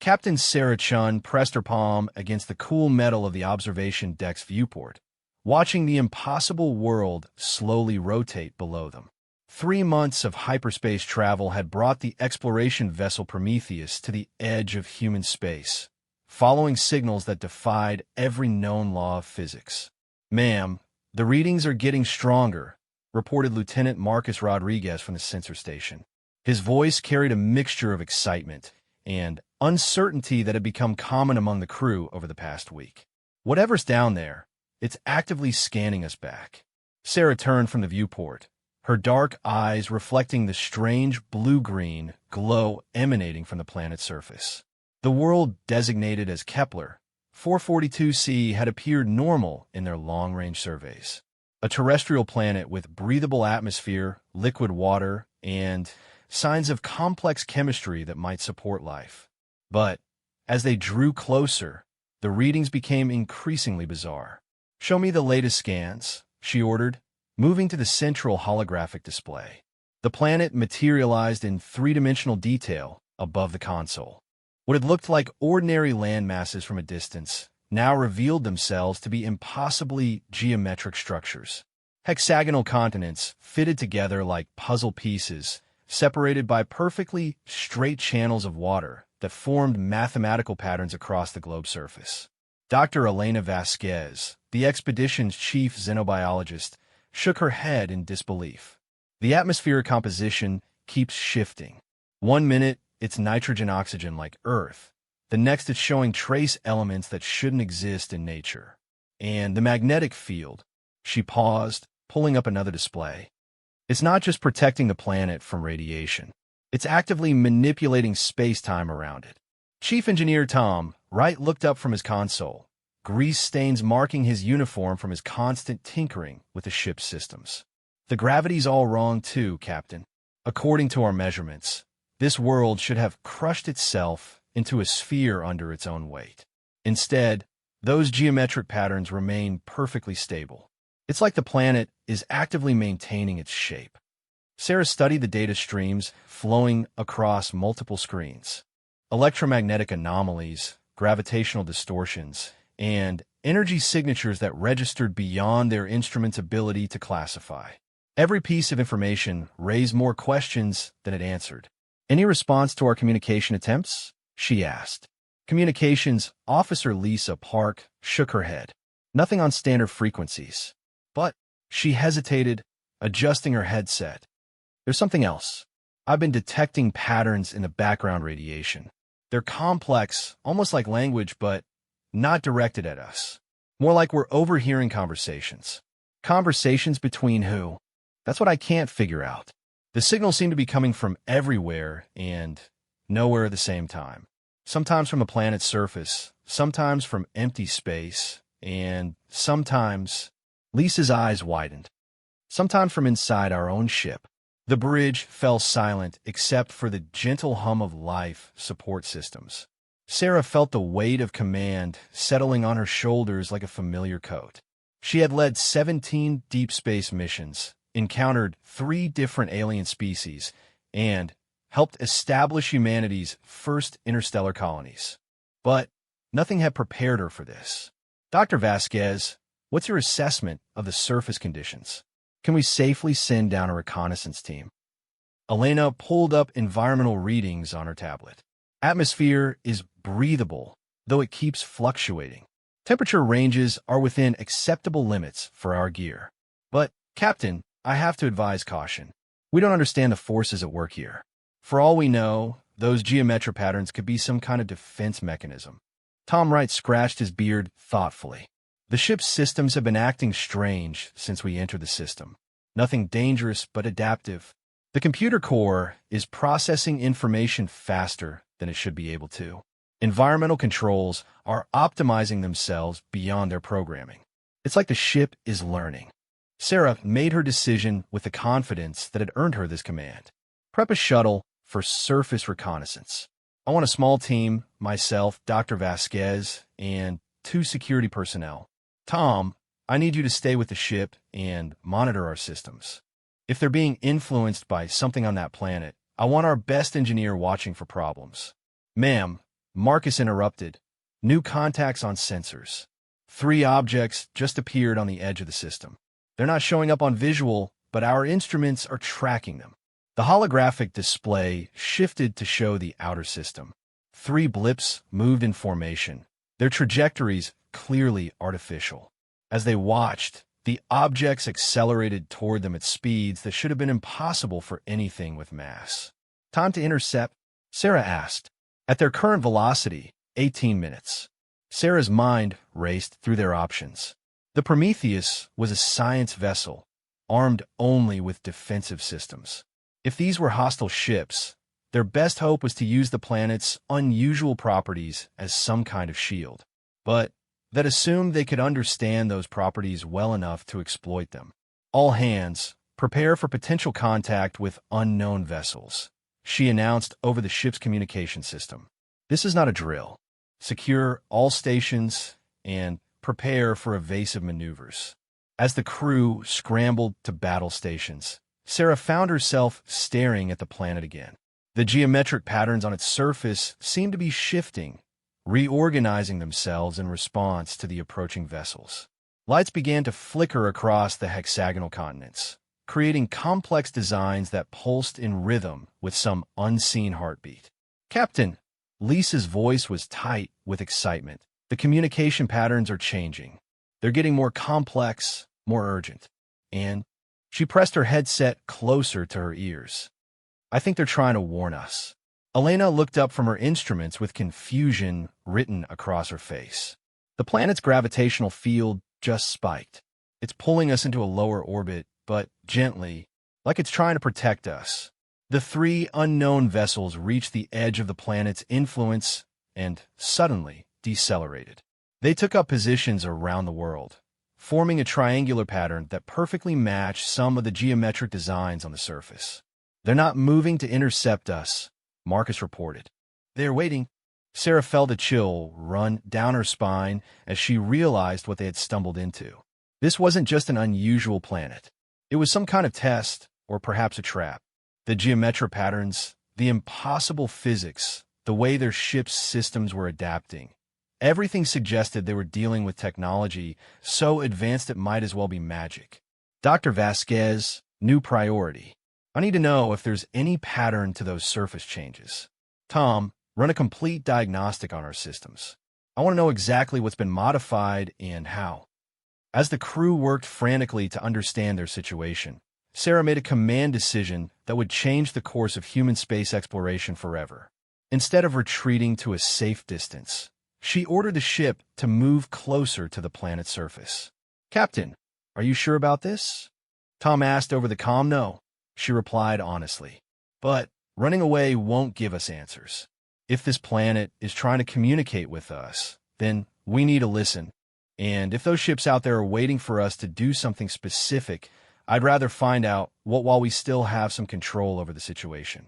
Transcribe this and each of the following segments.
Captain Sarah Chun pressed her palm against the cool metal of the observation deck's viewport, watching the impossible world slowly rotate below them. 3 months of hyperspace travel had brought the exploration vessel Prometheus to the edge of human space, following signals that defied every known law of physics. "Ma'am, the readings are getting stronger," reported Lieutenant Marcus Rodriguez from the sensor station. His voice carried a mixture of excitement and uncertainty that had become common among the crew over the past week. "Whatever's down there, it's actively scanning us back." Sarah turned from the viewport, her dark eyes reflecting the strange blue-green glow emanating from the planet's surface. The world designated as Kepler 442c had appeared normal in their long-range surveys. A terrestrial planet with breathable atmosphere, liquid water, and signs of complex chemistry that might support life. But as they drew closer, the readings became increasingly bizarre. "Show me the latest scans," she ordered, moving to the central holographic display. The planet materialized in three-dimensional detail above the console. What had looked like ordinary land masses from a distance now revealed themselves to be impossibly geometric structures. Hexagonal continents fitted together like puzzle pieces, separated by perfectly straight channels of water that formed mathematical patterns across the globe's surface. Dr. Elena Vasquez, the expedition's chief xenobiologist, shook her head in disbelief. "The atmospheric composition keeps shifting. 1 minute, it's nitrogen-oxygen like Earth. The next, it's showing trace elements that shouldn't exist in nature. And the magnetic field," she paused, pulling up another display. "It's not just protecting the planet from radiation. It's actively manipulating space-time around it." Chief Engineer Tom Wright looked up from his console, grease stains marking his uniform from his constant tinkering with the ship's systems. "The gravity's all wrong too, Captain. According to our measurements, this world should have crushed itself into a sphere under its own weight. Instead, those geometric patterns remain perfectly stable. It's like the planet is actively maintaining its shape." Sarah studied the data streams flowing across multiple screens. Electromagnetic anomalies, gravitational distortions, and energy signatures that registered beyond their instrument's ability to classify. Every piece of information raised more questions than it answered. "Any response to our communication attempts?" she asked. Communications Officer Lisa Park shook her head. "Nothing on standard frequencies." But she hesitated, adjusting her headset. "There's something else. I've been detecting patterns in the background radiation. They're complex, almost like language, but not directed at us. More like we're overhearing conversations." "Conversations between who?" "That's what I can't figure out. The signals seem to be coming from everywhere and nowhere at the same time. Sometimes from the planet's surface, sometimes from empty space, and sometimes—" Lisa's eyes widened. "Sometimes from inside our own ship." The bridge fell silent except for the gentle hum of life support systems. Sarah felt the weight of command settling on her shoulders like a familiar coat. She had led 17 deep space missions, encountered 3 different alien species, and helped establish humanity's first interstellar colonies. But nothing had prepared her for this. "Dr. Vasquez, what's your assessment of the surface conditions? Can we safely send down a reconnaissance team?" Elena pulled up environmental readings on her tablet. "Atmosphere is breathable, though it keeps fluctuating. Temperature ranges are within acceptable limits for our gear. But, Captain, I have to advise caution. We don't understand the forces at work here. For all we know, those geometric patterns could be some kind of defense mechanism." Tom Wright scratched his beard thoughtfully. "The ship's systems have been acting strange since we entered the system. Nothing dangerous, but adaptive. The computer core is processing information faster than it should be able to. Environmental controls are optimizing themselves beyond their programming. It's like the ship is learning." Sarah made her decision with the confidence that had earned her this command. "Prep a shuttle for surface reconnaissance. I want a small team, myself, Dr. Vasquez, and 2 security personnel. Tom, I need you to stay with the ship and monitor our systems. If they're being influenced by something on that planet, I want our best engineer watching for problems. Ma'am, Marcus interrupted. New contacts on sensors. 3 objects just appeared on the edge of the system. They're not showing up on visual, but our instruments are tracking them. The holographic display shifted to show the outer system. 3 blips moved in formation, their trajectories clearly artificial. As they watched, the objects accelerated toward them at speeds that should have been impossible for anything with mass. Time to intercept? Sarah asked. At their current velocity, 18 minutes. Sarah's mind raced through their options. The Prometheus was a science vessel, armed only with defensive systems. If these were hostile ships, their best hope was to use the planet's unusual properties as some kind of shield. But that assumed they could understand those properties well enough to exploit them. All hands, prepare for potential contact with unknown vessels, she announced over the ship's communication system. This is not a drill. Secure all stations and prepare for evasive maneuvers. As the crew scrambled to battle stations, Sarah found herself staring at the planet again. The geometric patterns on its surface seemed to be shifting, reorganizing themselves in response to the approaching vessels. Lights began to flicker across the hexagonal continents, creating complex designs that pulsed in rhythm with some unseen heartbeat. "Captain!" Lisa's voice was tight with excitement. "The communication patterns are changing. They're getting more complex, more urgent." And she pressed her headset closer to her ears. "I think they're trying to warn us." Elena looked up from her instruments with confusion written across her face. "The planet's gravitational field just spiked. It's pulling us into a lower orbit, but gently, like it's trying to protect us." The 3 unknown vessels reached the edge of the planet's influence and suddenly decelerated. They took up positions around the world, forming a triangular pattern that perfectly matched some of the geometric designs on the surface. "They're not moving to intercept us," Marcus reported. "They're waiting." Sarah felt a chill run down her spine as she realized what they had stumbled into. This wasn't just an unusual planet. It was some kind of test, or perhaps a trap. The geometric patterns, the impossible physics, the way their ship's systems were adapting. Everything suggested they were dealing with technology so advanced it might as well be magic. "Dr. Vasquez, new priority. I need to know if there's any pattern to those surface changes. Tom, run a complete diagnostic on our systems. I want to know exactly what's been modified and how." As the crew worked frantically to understand their situation, Sarah made a command decision that would change the course of human space exploration forever. Instead of retreating to a safe distance, she ordered the ship to move closer to the planet's surface. "Captain, are you sure about this?" Tom asked over the comm. "No," she replied honestly. "But running away won't give us answers. If this planet is trying to communicate with us, then we need to listen. And if those ships out there are waiting for us to do something specific, I'd rather find out while we still have some control over the situation."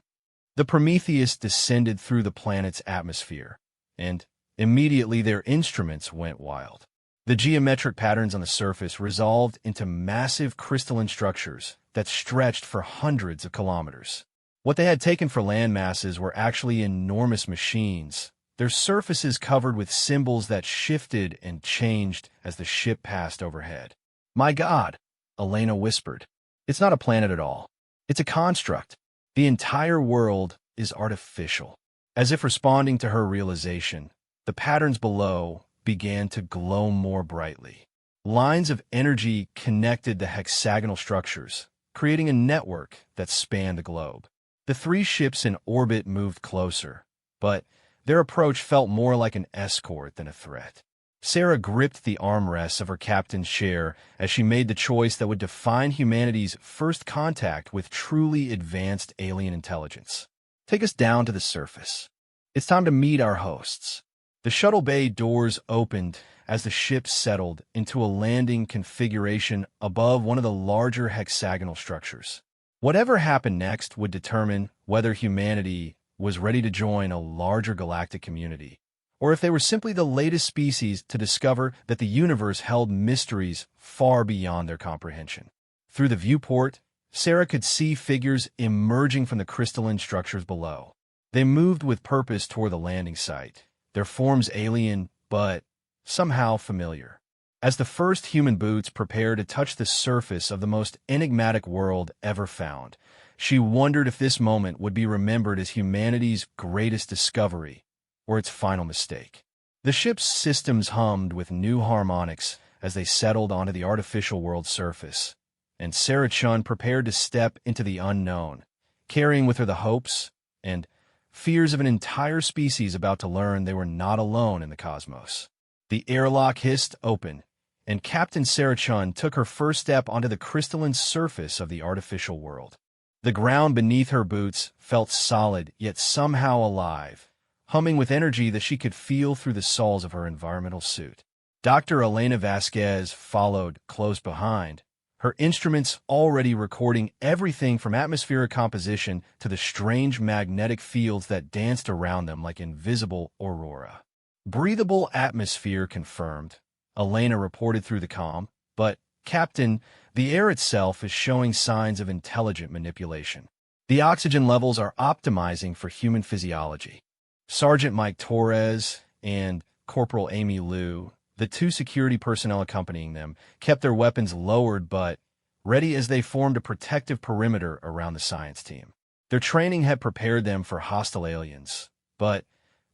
The Prometheus descended through the planet's atmosphere, and immediately their instruments went wild. The geometric patterns on the surface resolved into massive crystalline structures that stretched for hundreds of kilometers. What they had taken for land masses were actually enormous machines, their surfaces covered with symbols that shifted and changed as the ship passed overhead. "My God," Elena whispered. "It's not a planet at all. It's a construct. The entire world is artificial." As if responding to her realization, the patterns below began to glow more brightly. Lines of energy connected the hexagonal structures, creating a network that spanned the globe. The 3 ships in orbit moved closer, but their approach felt more like an escort than a threat. Sarah gripped the armrests of her captain's chair as she made the choice that would define humanity's first contact with truly advanced alien intelligence. "Take us down to the surface. It's time to meet our hosts." The shuttle bay doors opened as the ship settled into a landing configuration above one of the larger hexagonal structures. Whatever happened next would determine whether humanity was ready to join a larger galactic community, or if they were simply the latest species to discover that the universe held mysteries far beyond their comprehension. Through the viewport, Sarah could see figures emerging from the crystalline structures below. They moved with purpose toward the landing site, their forms alien but somehow familiar. As the first human boots prepare to touch the surface of the most enigmatic world ever found, she wondered if this moment would be remembered as humanity's greatest discovery or its final mistake. The ship's systems hummed with new harmonics as they settled onto the artificial world's surface, and Sarah Chun prepared to step into the unknown, carrying with her the hopes and fears of an entire species about to learn they were not alone in the cosmos. The airlock hissed open, and Captain Sarah Chun took her first step onto the crystalline surface of the artificial world. The ground beneath her boots felt solid yet somehow alive, humming with energy that she could feel through the soles of her environmental suit. Dr. Elena Vasquez followed close behind, her instruments already recording everything from atmospheric composition to the strange magnetic fields that danced around them like invisible aurora. Breathable atmosphere confirmed, Elena reported through the comm, but, Captain, the air itself is showing signs of intelligent manipulation. The oxygen levels are optimizing for human physiology. Sergeant Mike Torres and Corporal Amy Liu, the two security personnel accompanying them, kept their weapons lowered but ready as they formed a protective perimeter around the science team. Their training had prepared them for hostile aliens, but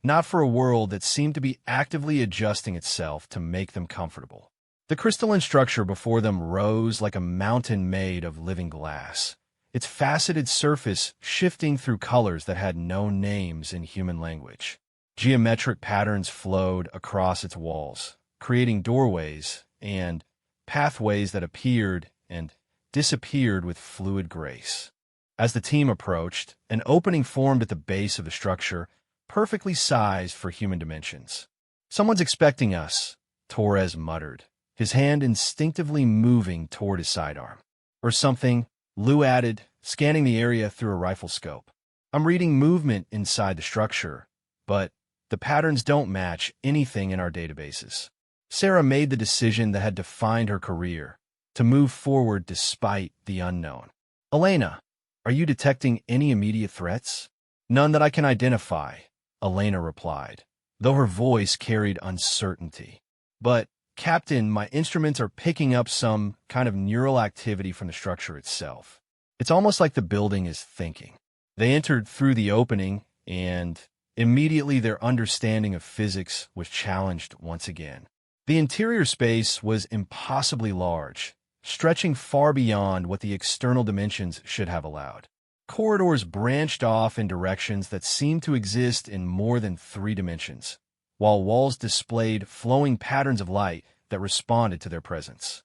not for a world that seemed to be actively adjusting itself to make them comfortable. The crystalline structure before them rose like a mountain made of living glass, its faceted surface shifting through colors that had no names in human language. Geometric patterns flowed across its walls, creating doorways and pathways that appeared and disappeared with fluid grace. As the team approached, an opening formed at the base of the structure, perfectly sized for human dimensions. "Someone's expecting us," Torres muttered, his hand instinctively moving toward his sidearm. "Or something," Lou added, scanning the area through a rifle scope. "I'm reading movement inside the structure, but the patterns don't match anything in our databases." Sarah made the decision that had defined her career, to move forward despite the unknown. "Elena, are you detecting any immediate threats?" "None that I can identify," Elena replied, though her voice carried uncertainty. "But, Captain, my instruments are picking up some kind of neural activity from the structure itself. It's almost like the building is thinking." They entered through the opening, and immediately their understanding of physics was challenged once again. The interior space was impossibly large, stretching far beyond what the external dimensions should have allowed. Corridors branched off in directions that seemed to exist in more than 3 dimensions, while walls displayed flowing patterns of light that responded to their presence.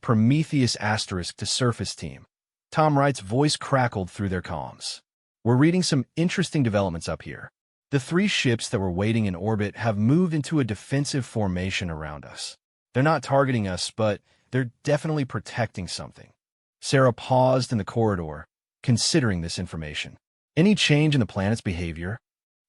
Prometheus to surface team. Tom Wright's voice crackled through their comms. "We're reading some interesting developments up here. The 3 ships that were waiting in orbit have moved into a defensive formation around us. They're not targeting us, but they're definitely protecting something." Sarah paused in the corridor, considering this information. "Any change in the planet's behavior?"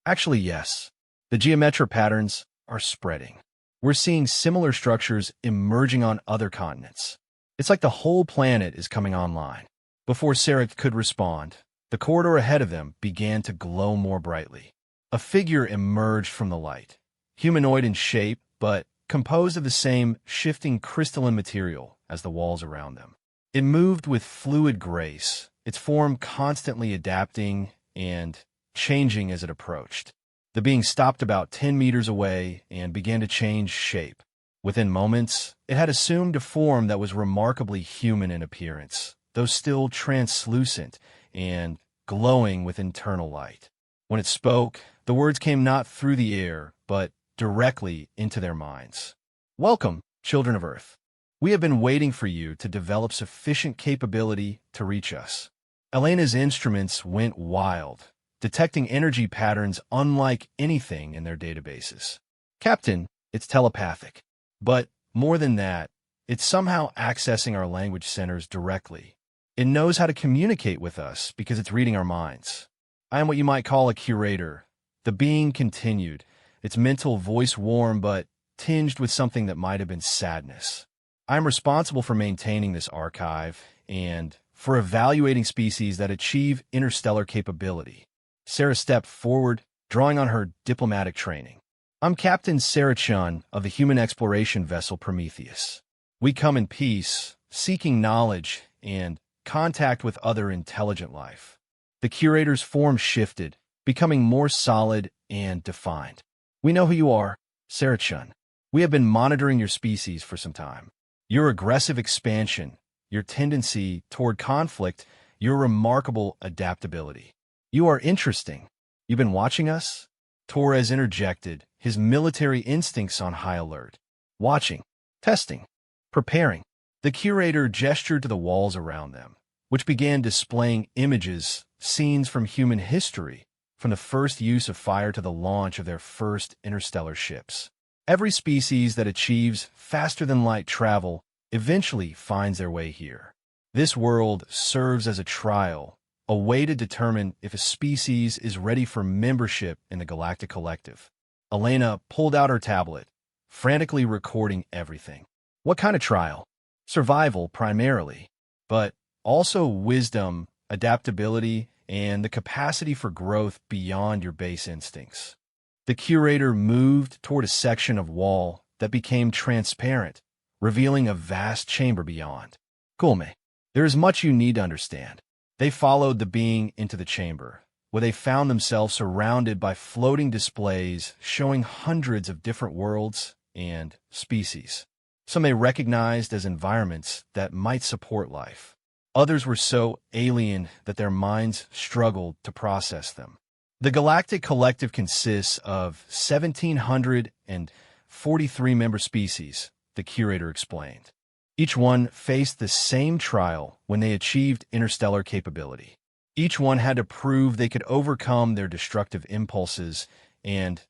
"Actually, yes. The geometric patterns are spreading. We're seeing similar structures emerging on other continents. It's like the whole planet is coming online." Before Sarah could respond, the corridor ahead of them began to glow more brightly. A figure emerged from the light, humanoid in shape, but composed of the same shifting crystalline material as the walls around them. It moved with fluid grace, its form constantly adapting and changing as it approached. The being stopped about 10 meters away and began to change shape. Within moments, it had assumed a form that was remarkably human in appearance, though still translucent and glowing with internal light. When it spoke, the words came not through the air, but directly into their minds. "Welcome, children of Earth. We have been waiting for you to develop sufficient capability to reach us." Elena's instruments went wild, detecting energy patterns unlike anything in their databases. "Captain, it's telepathic. But more than that, it's somehow accessing our language centers directly. It knows how to communicate with us because it's reading our minds. I am what you might call a curator." The being continued, its mental voice warm but tinged with something that might have been sadness. "I am responsible for maintaining this archive and for evaluating species that achieve interstellar capability." Sarah stepped forward, drawing on her diplomatic training. I'm Captain Sarah Chun of the human exploration vessel Prometheus. We come in peace, seeking knowledge and contact with other intelligent life. The curator's form shifted, becoming more solid and defined. We know who you are, Sarah Chun. We have been monitoring your species for some time. Your aggressive expansion, your tendency toward conflict, your remarkable adaptability. You are interesting. You've been watching us? Torres interjected, his military instincts on high alert. Watching, testing, preparing. The curator gestured to the walls around them, which began displaying images, scenes from human history, from the first use of fire to the launch of their first interstellar ships. Every species that achieves faster-than-light travel eventually finds their way here. This world serves as a trial, a way to determine if a species is ready for membership in the Galactic Collective. Elena pulled out her tablet, frantically recording everything. What kind of trial? Survival, primarily, but also wisdom, adaptability, and the capacity for growth beyond your base instincts. The curator moved toward a section of wall that became transparent, revealing a vast chamber beyond. Kulme, there is much you need to understand. They followed the being into the chamber, where they found themselves surrounded by floating displays showing hundreds of different worlds and species. Some they recognized as environments that might support life. Others were so alien that their minds struggled to process them. The Galactic Collective consists of 1,743 member species, the curator explained. Each one faced the same trial when they achieved interstellar capability. Each one had to prove they could overcome their destructive impulses and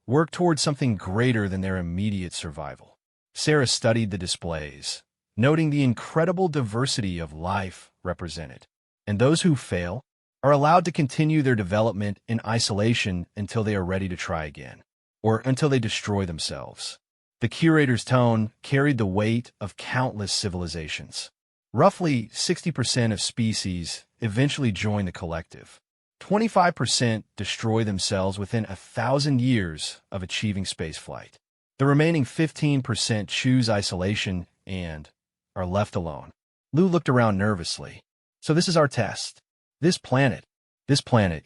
work towards something greater than their immediate survival. Sarah studied the displays, noting the incredible diversity of life represented. And those who fail are allowed to continue their development in isolation until they are ready to try again, or until they destroy themselves. The curator's tone carried the weight of countless civilizations. Roughly 60% of species eventually join the collective. 25% destroy themselves within 1,000 years of achieving spaceflight. The remaining 15% choose isolation and are left alone. Lou looked around nervously. So this is our test. This planet,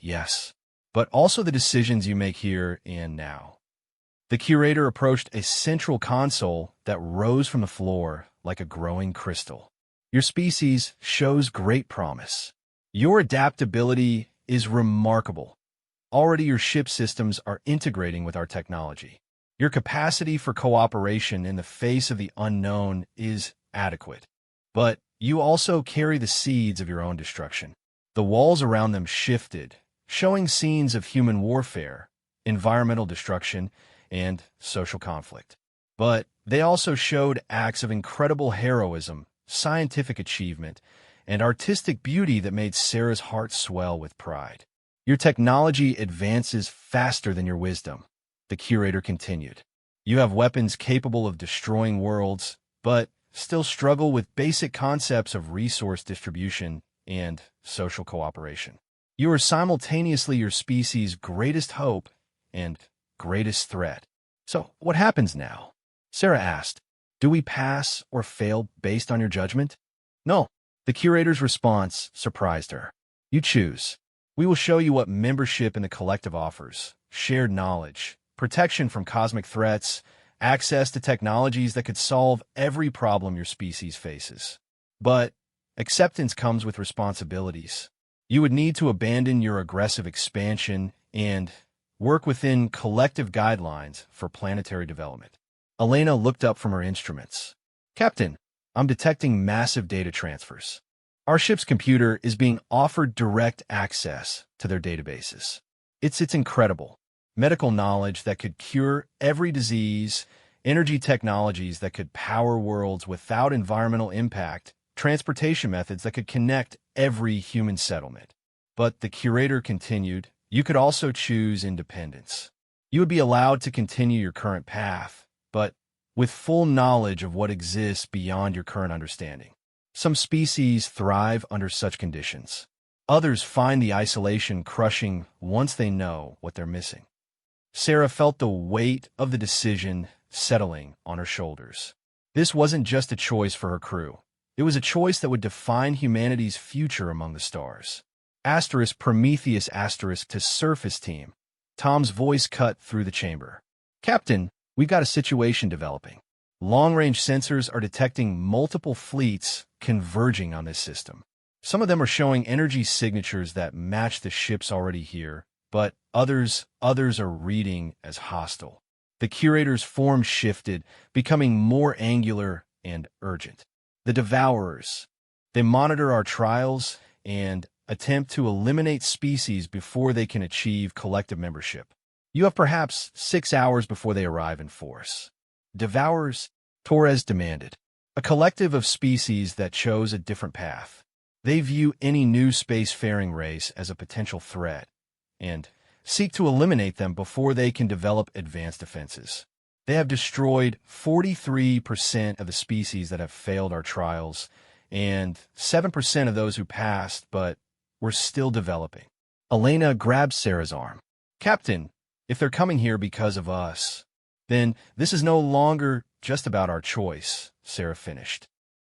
yes, but also the decisions you make here and now. The curator approached a central console that rose from the floor like a growing crystal. Your species shows great promise. Your adaptability is remarkable. Already your ship systems are integrating with our technology. Your capacity for cooperation in the face of the unknown is adequate. But you also carry the seeds of your own destruction. The walls around them shifted, showing scenes of human warfare, environmental destruction, and social conflict. But they also showed acts of incredible heroism, scientific achievement, and artistic beauty that made Sarah's heart swell with pride. Your technology advances faster than your wisdom, the curator continued. You have weapons capable of destroying worlds, but still struggle with basic concepts of resource distribution and social cooperation. You are simultaneously your species' greatest hope and greatest threat. So what happens now? Sarah asked. Do we pass or fail based on your judgment? No. The curator's response surprised her. You choose. We will show you what membership in the collective offers: shared knowledge, protection from cosmic threats, access to technologies that could solve every problem your species faces. But acceptance comes with responsibilities. You would need to abandon your aggressive expansion and work within collective guidelines for planetary development. Elena looked up from her instruments. Captain, I'm detecting massive data transfers. Our ship's computer is being offered direct access to their databases. It's incredible. Medical knowledge that could cure every disease, energy technologies that could power worlds without environmental impact, transportation methods that could connect every human settlement. But the curator continued, you could also choose independence. You would be allowed to continue your current path, but with full knowledge of what exists beyond your current understanding. Some species thrive under such conditions. Others find the isolation crushing once they know what they're missing. Sarah felt the weight of the decision settling on her shoulders. This wasn't just a choice for her crew. It was a choice that would define humanity's future among the stars. Asterisk Prometheus asterisk to surface team. Tom's voice cut through the chamber. Captain, we've got a situation developing. Long-range sensors are detecting multiple fleets converging on this system. Some of them are showing energy signatures that match the ships already here, but others are reading as hostile. The curator's form shifted, becoming more angular and urgent. The Devourers. They monitor our trials and attempt to eliminate species before they can achieve collective membership. You have perhaps 6 hours before they arrive in force. Devourers, Torres demanded. A collective of species that chose a different path. They view any new spacefaring race as a potential threat and seek to eliminate them before they can develop advanced defenses. They have destroyed 43% of the species that have failed our trials and 7% of those who passed but were still developing. Elena grabbed Sarah's arm. Captain, if they're coming here because of us, then this is no longer just about our choice, Sarah finished.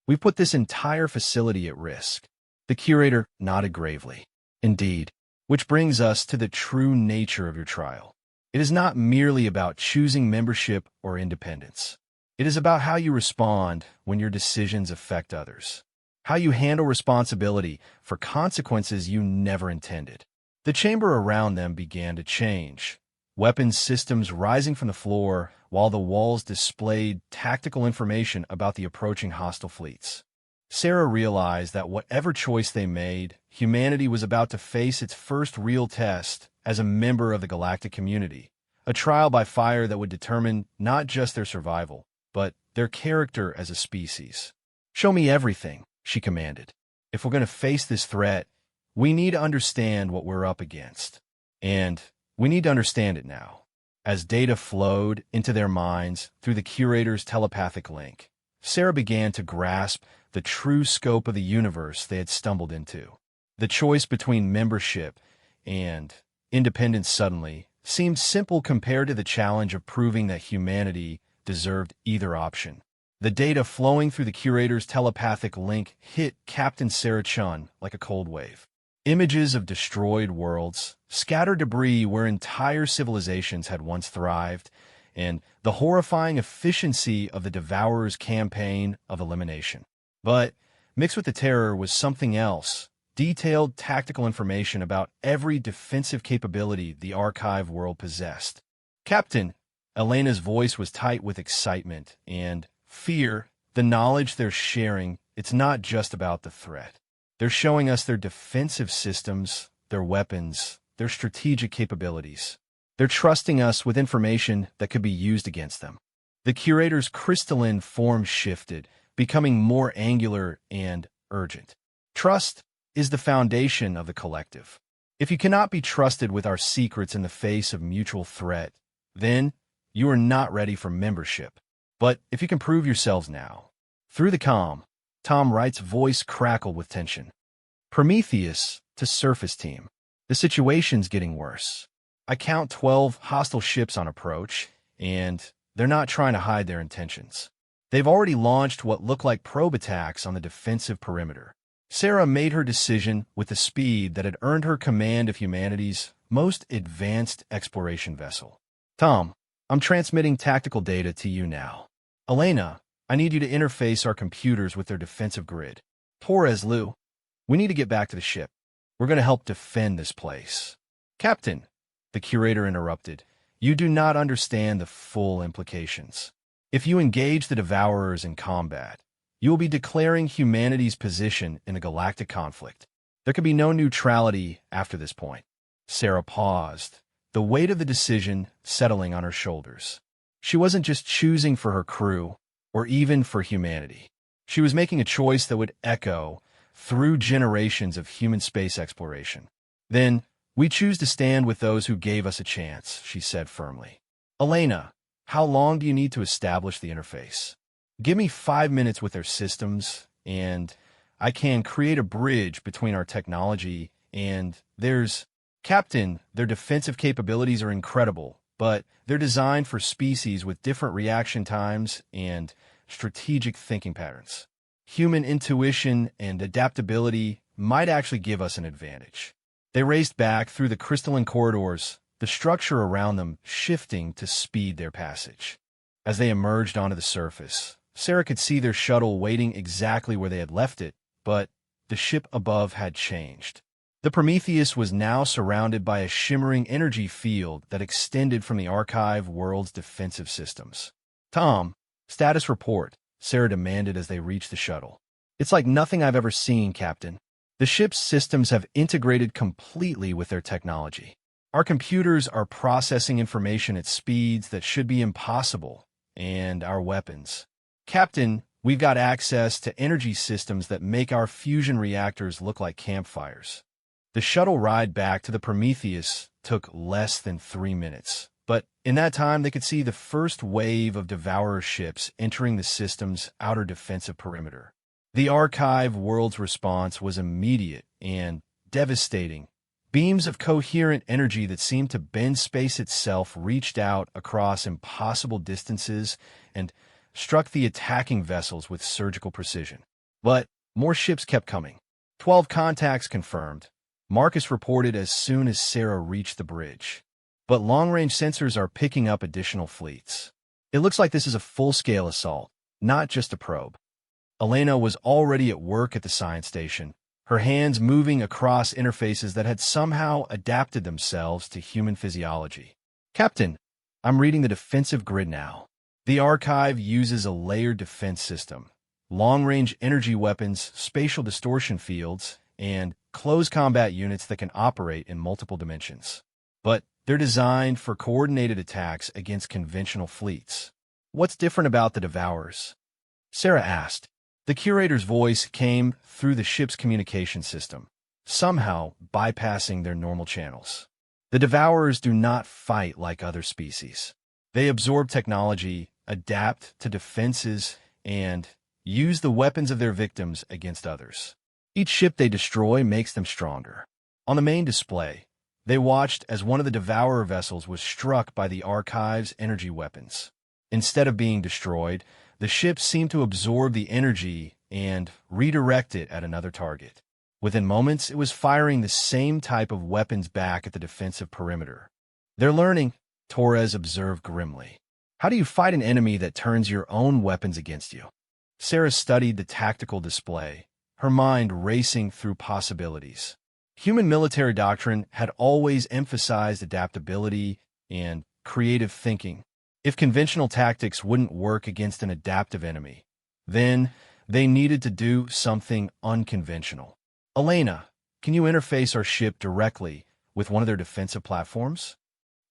We've put this entire facility at risk. The curator nodded gravely. Indeed. Which brings us to the true nature of your trial. It is not merely about choosing membership or independence. It is about how you respond when your decisions affect others. How you handle responsibility for consequences you never intended. The chamber around them began to change. Weapons systems rising from the floor, while the walls displayed tactical information about the approaching hostile fleets. Sarah realized that whatever choice they made, humanity was about to face its first real test as a member of the galactic community, a trial by fire that would determine not just their survival, but their character as a species. Show me everything, she commanded. If we're going to face this threat, we need to understand what we're up against. And we need to understand it now. As data flowed into their minds through the curator's telepathic link, Sarah began to grasp the true scope of the universe they had stumbled into. The choice between membership and independence suddenly seemed simple compared to the challenge of proving that humanity deserved either option. The data flowing through the curator's telepathic link hit Captain Sarah Chun like a cold wave. Images of destroyed worlds, scattered debris where entire civilizations had once thrived, and the horrifying efficiency of the Devourer's campaign of elimination. But mixed with the terror was something else, detailed tactical information about every defensive capability the archive world possessed. Captain, Elena's voice was tight with excitement and fear. The knowledge they're sharing, it's not just about the threat. They're showing us their defensive systems, their weapons, their strategic capabilities. They're trusting us with information that could be used against them. The curator's crystalline form shifted, becoming more angular and urgent. Trust is the foundation of the collective. If you cannot be trusted with our secrets in the face of mutual threat, then you are not ready for membership. But if you can prove yourselves now. Through the comm, Tom Wright's voice crackled with tension. Prometheus to surface team. The situation's getting worse. I count 12 hostile ships on approach, and they're not trying to hide their intentions. They've already launched what look like probe attacks on the defensive perimeter. Sarah made her decision with the speed that had earned her command of humanity's most advanced exploration vessel. Tom, I'm transmitting tactical data to you now. Elena, I need you to interface our computers with their defensive grid. Torres, Lou, we need to get back to the ship. We're going to help defend this place. Captain, the curator interrupted, you do not understand the full implications. If you engage the Devourers in combat, you will be declaring humanity's position in a galactic conflict. There can be no neutrality after this point. Sarah paused, the weight of the decision settling on her shoulders. She wasn't just choosing for her crew, or even for humanity. She was making a choice that would echo through generations of human space exploration. Then, we choose to stand with those who gave us a chance, she said firmly. Elena, how long do you need to establish the interface? Give me 5 minutes with their systems, and I can create a bridge between our technology and theirs. Captain, their defensive capabilities are incredible, but they're designed for species with different reaction times and strategic thinking patterns. Human intuition and adaptability might actually give us an advantage. They raced back through the crystalline corridors, the structure around them shifting to speed their passage. As they emerged onto the surface, Sarah could see their shuttle waiting exactly where they had left it, but the ship above had changed. The Prometheus was now surrounded by a shimmering energy field that extended from the archive world's defensive systems. "Tom, status report," Sarah demanded as they reached the shuttle. "It's like nothing I've ever seen, Captain. The ship's systems have integrated completely with their technology. Our computers are processing information at speeds that should be impossible, and our weapons. Captain, we've got access to energy systems that make our fusion reactors look like campfires." The shuttle ride back to the Prometheus took less than 3 minutes, but in that time they could see the first wave of Devourer ships entering the system's outer defensive perimeter. The archive world's response was immediate and devastating. Beams of coherent energy that seemed to bend space itself reached out across impossible distances and struck the attacking vessels with surgical precision. But more ships kept coming. 12 contacts confirmed, Marcus reported as soon as Sarah reached the bridge. But long-range sensors are picking up additional fleets. It looks like this is a full-scale assault, not just a probe. Elena was already at work at the science station, her hands moving across interfaces that had somehow adapted themselves to human physiology. "Captain, I'm reading the defensive grid now. The archive uses a layered defense system, long-range energy weapons, spatial distortion fields, and close combat units that can operate in multiple dimensions. But they're designed for coordinated attacks against conventional fleets. What's different about the Devourers?" Sarah asked. The curator's voice came through the ship's communication system, somehow bypassing their normal channels. "The Devourers do not fight like other species. They absorb technology, adapt to defenses, and use the weapons of their victims against others. Each ship they destroy makes them stronger." On the main display, they watched as one of the Devourer vessels was struck by the archive's energy weapons. Instead of being destroyed, the ship seemed to absorb the energy and redirect it at another target. Within moments, it was firing the same type of weapons back at the defensive perimeter. "They're learning," Torres observed grimly. "How do you fight an enemy that turns your own weapons against you?" Sarah studied the tactical display, her mind racing through possibilities. Human military doctrine had always emphasized adaptability and creative thinking. If conventional tactics wouldn't work against an adaptive enemy, then they needed to do something unconventional. "Elena, can you interface our ship directly with one of their defensive platforms?"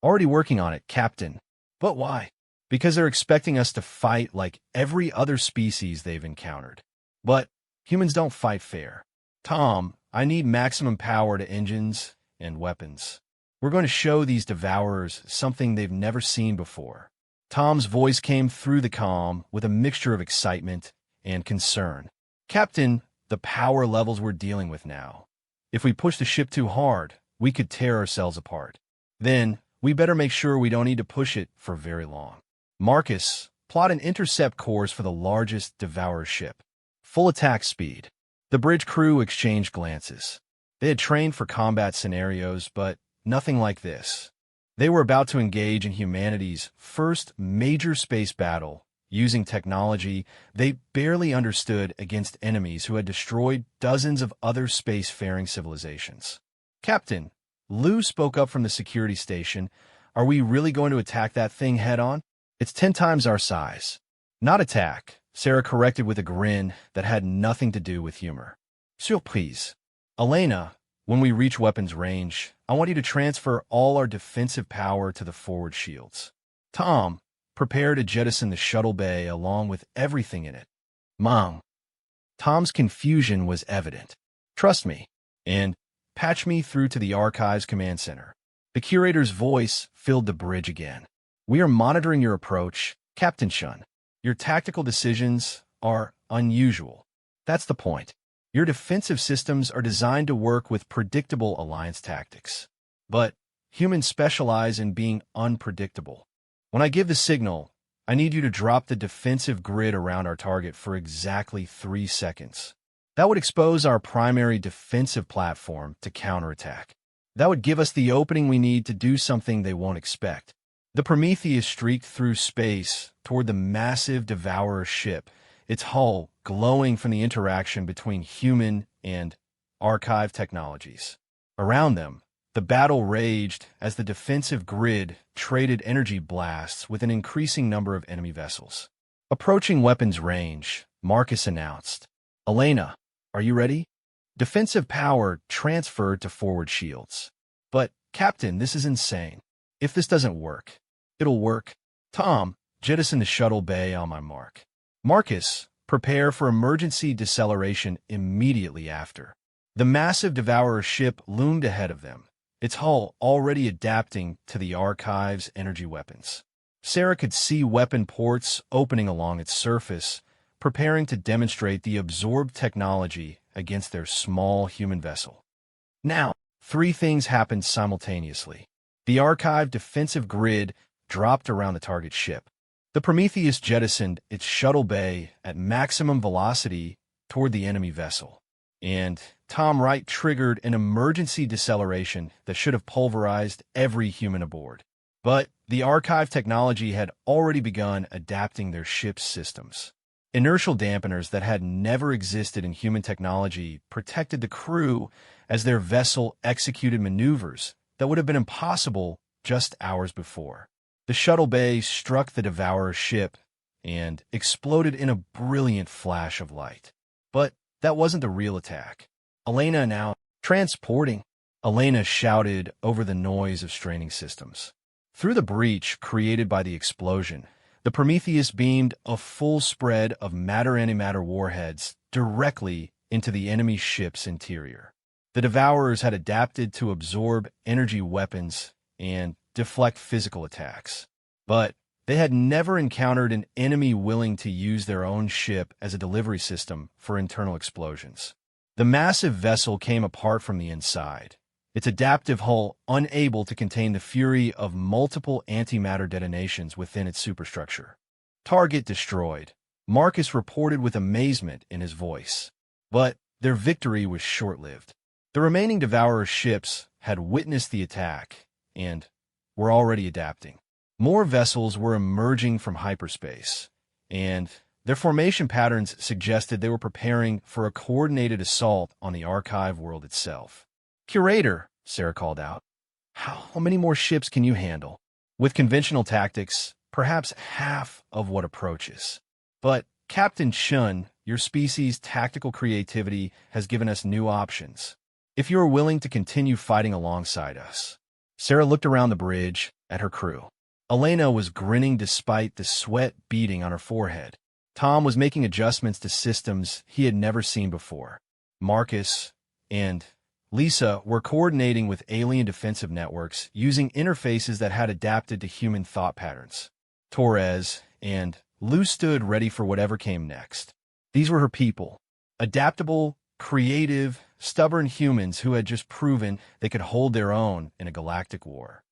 "Already working on it, Captain." "But why?" "Because they're expecting us to fight like every other species they've encountered. But humans don't fight fair. Tom, I need maximum power to engines and weapons. We're going to show these Devourers something they've never seen before." Tom's voice came through the comm with a mixture of excitement and concern. "Captain, the power levels we're dealing with now. If we push the ship too hard, we could tear ourselves apart. Then, we better make sure we don't need to push it for very long. Marcus, plot an intercept course for the largest Devourer ship. Full attack speed." The bridge crew exchanged glances. They had trained for combat scenarios, but nothing like this. They were about to engage in humanity's first major space battle, using technology they barely understood against enemies who had destroyed dozens of other spacefaring civilizations. "Captain," Lou spoke up from the security station, "are we really going to attack that thing head-on? It's 10 times our size." "Not attack," Sarah corrected with a grin that had nothing to do with humor. "Surprise. Elena, when we reach weapons range, I want you to transfer all our defensive power to the forward shields. Tom, prepare to jettison the shuttle bay along with everything in it." "Mom." Tom's confusion was evident. "Trust me, and patch me through to the Archives Command Center." The curator's voice filled the bridge again. "We are monitoring your approach, Captain Shun. Your tactical decisions are unusual. That's the point. Your defensive systems are designed to work with predictable alliance tactics. But Humans specialize in being unpredictable. When I give the signal, I need you to drop the defensive grid around our target for exactly 3 seconds. That would expose our primary defensive platform to counterattack. That would give us the opening we need to do something they won't expect. The Prometheus streaked through space toward the massive Devourer ship, its hull glowing from the interaction between human and archive technologies. Around them, the battle raged as the defensive grid traded energy blasts with an increasing number of enemy vessels. Approaching weapons range, Marcus announced, "Elena, are you ready?" Defensive power transferred to forward shields. "But, Captain, this is insane. If this doesn't work, it'll work." "Tom, jettison the shuttle bay on my mark." "Marcus, prepare for emergency deceleration immediately after." The massive Devourer ship loomed ahead of them, its hull already adapting to the Archive's energy weapons. Sarah could see weapon ports opening along its surface, preparing to demonstrate the absorbed technology against their small human vessel. Now, 3 things happened simultaneously. The Archive defensive grid dropped around the target ship. The Prometheus jettisoned its shuttle bay at maximum velocity toward the enemy vessel. And Tom Wright triggered an emergency deceleration that should have pulverized every human aboard. But the Archive technology had already begun adapting their ship's systems. Inertial dampeners that had never existed in human technology protected the crew as their vessel executed maneuvers that would have been impossible just hours before. The shuttle bay struck the Devourer ship and exploded in a brilliant flash of light. But that wasn't the real attack. "Elena now, transporting," Elena shouted over the noise of straining systems. Through the breach created by the explosion, the Prometheus beamed a full spread of matter-antimatter warheads directly into the enemy ship's interior. The Devourers had adapted to absorb energy weapons and deflect physical attacks. But they had never encountered an enemy willing to use their own ship as a delivery system for internal explosions. The massive vessel came apart from the inside, its adaptive hull unable to contain the fury of multiple antimatter detonations within its superstructure. "Target destroyed," Marcus reported with amazement in his voice. But their victory was short-lived. The remaining Devourer ships had witnessed the attack and were already adapting. More vessels were emerging from hyperspace, and their formation patterns suggested they were preparing for a coordinated assault on the Archive world itself. "Curator," Sarah called out, "how many more ships can you handle?" "With conventional tactics, perhaps half of what approaches. But, Captain Shun, your species' tactical creativity has given us new options. If you are willing to continue fighting alongside us." Sarah looked around the bridge at her crew. Elena was grinning despite the sweat beading on her forehead. Tom was making adjustments to systems he had never seen before. Marcus and Lisa were coordinating with alien defensive networks using interfaces that had adapted to human thought patterns. Torres and Lou stood ready for whatever came next. These were her people, adaptable, creative, stubborn humans who had just proven they could hold their own in a galactic war.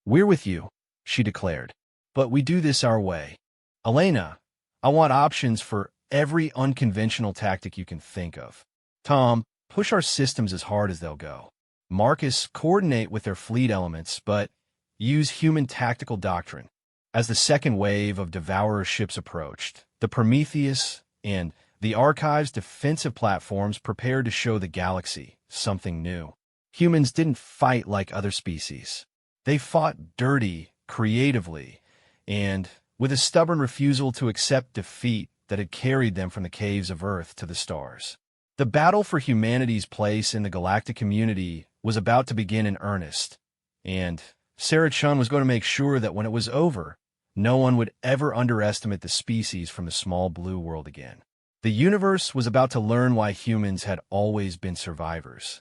"We're with you," she declared, "but we do this our way. Elena, I want options for every unconventional tactic you can think of. Tom, push our systems as hard as they'll go. Marcus, coordinate with their fleet elements, but use human tactical doctrine." As the second wave of Devourer ships approached, the Prometheus and the Archive's defensive platforms prepared to show the galaxy something new. Humans didn't fight like other species. They fought dirty, creatively, and with a stubborn refusal to accept defeat that had carried them from the caves of Earth to the stars. The battle for humanity's place in the galactic community was about to begin in earnest, and Sarah Chun was going to make sure that when it was over, no one would ever underestimate the species from the small blue world again. The universe was about to learn why humans had always been survivors.